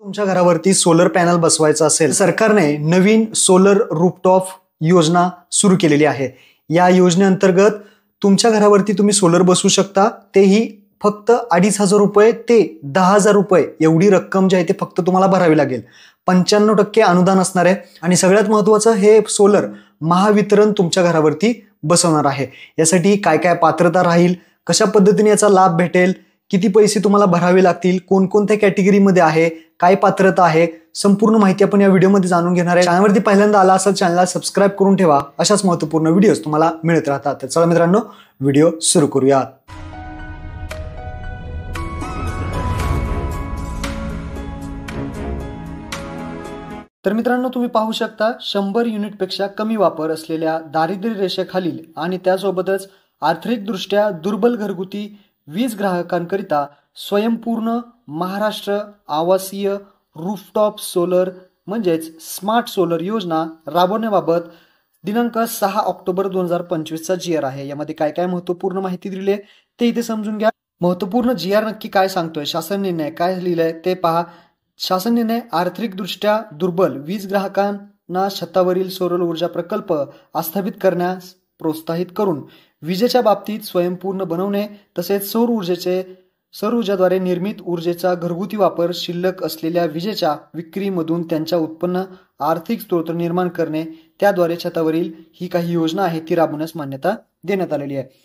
तुमच्या घरावरती solar panel बसवायचं असेल, सरकारने नवीन सोलर रूफटॉप योजना सुरू केलेली आहे। या योजनेअंतर्गत तुमच्या घरावरती तुम्ही सोलर बसवू शकता, तेही फक्त 2,500 रुपये ते 10,000 रुपये एवढी रक्कम जी आहे ते फक्त तुम्हाला भरावी लागेल। 95% अनुदान असणार आहे आणि सगळ्यात महत्त्वाचं हे सोलर महावितरण तुमच्या घरावरती बसवणार आहे। यासाठी काय काय पात्रता राहील, कशा पद्धतीने याचा लाभ भेटेल, किती पैसे तुम्हाला भरावे लागतील, कोणकोणत्या कॅटेगरीमध्ये आहे, काय पात्रता आहे, संपूर्ण माहिती आपण या व्हिडिओमध्ये जाणून घेणार आहे। चॅनलवरती पहिल्यांदा आला असेल चॅनलला सबस्क्राइब करून ठेवा, अशाच महत्त्वपूर्ण व्हिडिओज तुम्हाला मिळत राहतात। तर चला मित्रांनो, व्हिडिओ सुरू करूयात। तर मित्रांनो, तुम्ही पाहू शकता 100 युनिटपेक्षा कमी वापर असलेल्या दारिद्र्य रेषेखालील आणि त्यासोबतच आर्थिकदृष्ट्या दुर्बल घरगुती वीज ग्राहकांकरिता स्वयंपूर्ण महाराष्ट्र आवासीय रूफटॉप सोलर म्हणजेच स्मार्ट सोलर योजना राबवण्याबाबत दिनांक 6 ऑक्टोबर 2025 चा GR आहे। यामध्ये काय काय महत्त्वपूर्ण माहिती दिली आहे ते इथे समजून घ्या। महत्त्वपूर्ण GR नक्की काय सांगतोय, शासन निर्णय काय लिहिलंय ते पहा। शासन निर्णय आर्थिकदृष्ट्या दुर्बल वीज ग्राहकांना छतावरील सौर ऊर्जा प्रकल्प आस्थापित करण्यास प्रोत्साहित करून विजेच्या बाबतीत स्वयंपूर्ण बनवणे, तसेच सौर ऊर्जाद्वारे निर्मित ऊर्जेचा घरगुती वापर शिल्लक असलेल्या विजेच्या विक्रीमधून त्यांच्या उत्पन्न आर्थिक स्रोत निर्माण करणे, त्याद्वारे छतावरील ही काही योजना आहे ती राबवण्यास मान्यता देण्यात आलेली आहे।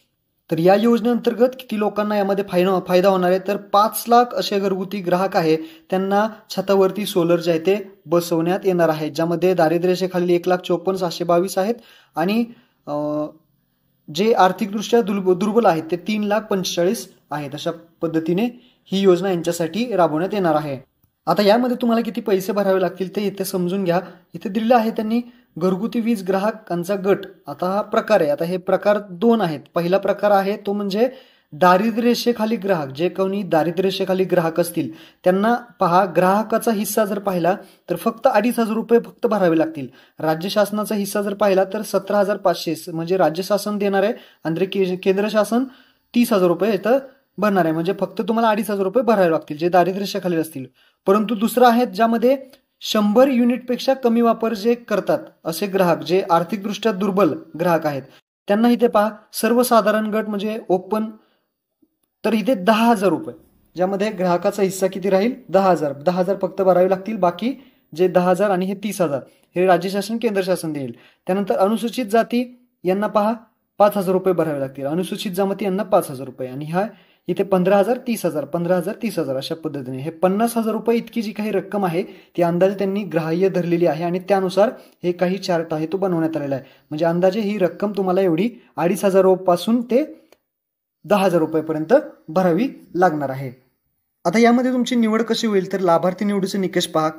तर या योजनेअंतर्गत किती लोकांना यामध्ये फायदा होणार आहे, तर 5 लाख असे घरगुती ग्राहक आहे त्यांना छतावरती सोलर जे आहे ते बसवण्यात येणार आहे, ज्यामध्ये दारिद्र्य रेषेखाली 1,54,622 आहेत आणि जे आर्थिकदृष्ट्या दुर्बल आहेत ते 3,45,00,000 आहेत। अशा पद्धतीने ही योजना यांच्यासाठी राबवण्यात येणार आहे। आता यामध्ये तुम्हाला किती पैसे भरावे लागतील ते इथे समजून घ्या। इथे दिलेलं आहे त्यांनी घरगुती वीज ग्राहकांचा गट। आता हा प्रकार आहे, आता हे प्रकार 2 आहेत। पहिला प्रकार आहे तो म्हणजे दारिद्र्य रेषेखाली ग्राहक, जे कोणी दारिद्र्य रेषेखाली ग्राहक असतील त्यांना पहा, ग्राहकाचा हिस्सा जर पाहिला तर फक्त 2,500 रुपये फक्त भरावे लागतील। राज्य शासनाचा हिस्सा जर पाहिला तर 17,500 म्हणजे राज्य शासन देणार आहे आणि केंद्र शासन 30,000 रुपये इथं भरणार आहे, म्हणजे फक्त तुम्हाला 2,500 रुपये भरावे लागतील जे दारिद्र्य रेषेखाली असतील। परंतु दुसरा आहे ज्यामध्ये 100 युनिटपेक्षा कमी वापर जे करतात असे ग्राहक, जे आर्थिकदृष्ट्या दुर्बल ग्राहक आहेत, त्यांना इथे पहा सर्वसाधारण गट म्हणजे ओपन, तर इथे 10,000 रुपये, ज्यामध्ये ग्राहकाचा हिस्सा किती राहील 10,000 फक्त भरावे लागतील। बाकी जे 10,000 आणि हे 30,000 हे राज्य शासन केंद्र शासन देईल। त्यानंतर अनुसूचित जाती यांना पहा 5,000 रुपये भरावे लागतील, अनुसूचित जमाती यांना 5,000 रुपये, आणि हा इथे 15,000 30,000 15,000 30,000 अशा पद्धतीने हे 50,000 रुपये इतकी जी काही रक्कम आहे ती अंदाजे त्यांनी ग्राह्य धरलेली आहे आणि त्यानुसार हे काही चार्ट आहे तो बनवण्यात आलेला आहे। म्हणजे अंदाजे ही रक्कम तुम्हाला एवढी 2,500 पासून ते 10,000 रुपयेपर्यंत भरावी लागणार आहे। आता यामध्ये तुमची निवड कशी होईल, तर लाभार्थी निवडीचे निकष पहा।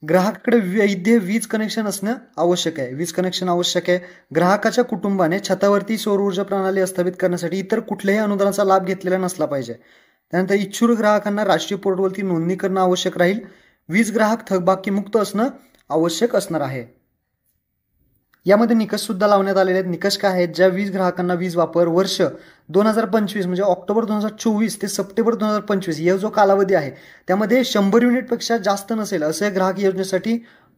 ग्राहकाकडे वैध वीज कनेक्शन असणं आवश्यक आहे, वीज कनेक्शन आवश्यक आहे। ग्राहकाच्या कुटुंबाने छतावरती सौर ऊर्जा प्रणाली स्थापित करण्यासाठी इतर कुठल्याही अनुदानाचा लाभ घेतलेला नसला पाहिजे। त्यानंतर इच्छुक ग्राहकांना राष्ट्रीय पोर्टलवरती नोंदणी करणं आवश्यक राहील। वीज ग्राहक थकबाकीमुक्त असणं आवश्यक असणार आहे। यामध्ये निकष सुद्धा लावण्यात आलेले आहेत। निकष काय आहेत, ज्या वीज ग्राहकांना वीज वापर वर्ष 2025 म्हणजे ऑक्टोबर 2024 ते सप्टेंबर 2025 या जो कालावधी आहे त्यामध्ये 100 युनिटपेक्षा जास्त नसेल असे ग्राहक योजनेसाठी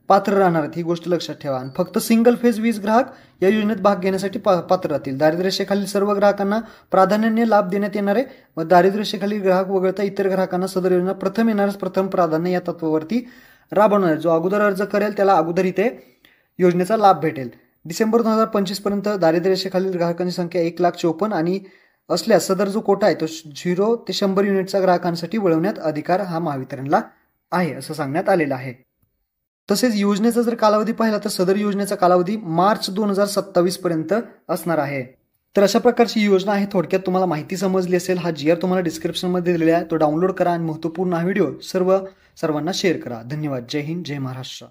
पात्र राहणार आहेत, ही गोष्ट लक्षात ठेवा। आणि फक्त सिंगल फेज वीज ग्राहक या योजनेत भाग घेण्यासाठी पात्र राहतील। दारिद्र्य रेषेखालील सर्व ग्राहकांना प्राधान्याने लाभ देण्यात येणार आहे व दारिद्र्य रेषेखालील ग्राहक वगळता इतर ग्राहकांना सदर योजना प्रथम येणारच प्रथम प्राधान्य या तत्वावरती राबवणार आहे। जो अगोदर अर्ज करेल त्याला अगोदर इथे योजनेचा लाभ भेटेल। डिसेंबर 2025 पर्यंत दारिद्र्य रेषेखालील ग्राहकांची संख्या 1,54,00,000 आणि असल्यास सदर जो कोटा आहे तो 0 ते 100 युनिटचा ग्राहकांसाठी वळवण्यात अधिकार हा महावितरणला आहे असं सांगण्यात आलेलं आहे। तसेच योजनेचा जर कालावधी पाहिला तर सदर योजनेचा कालावधी मार्च 2027 पर्यंत असणार आहे। तर अशा प्रकारची योजना आहे। थोडक्यात तुम्हाला माहिती समजली असेल। हा GR तुम्हाला डिस्क्रिप्शनमध्ये दिलेला आहे, तो डाउनलोड करा आणि महत्त्वपूर्ण हा व्हिडिओ सर्वांना शेअर करा। धन्यवाद। जय हिंद, जय महाराष्ट्र।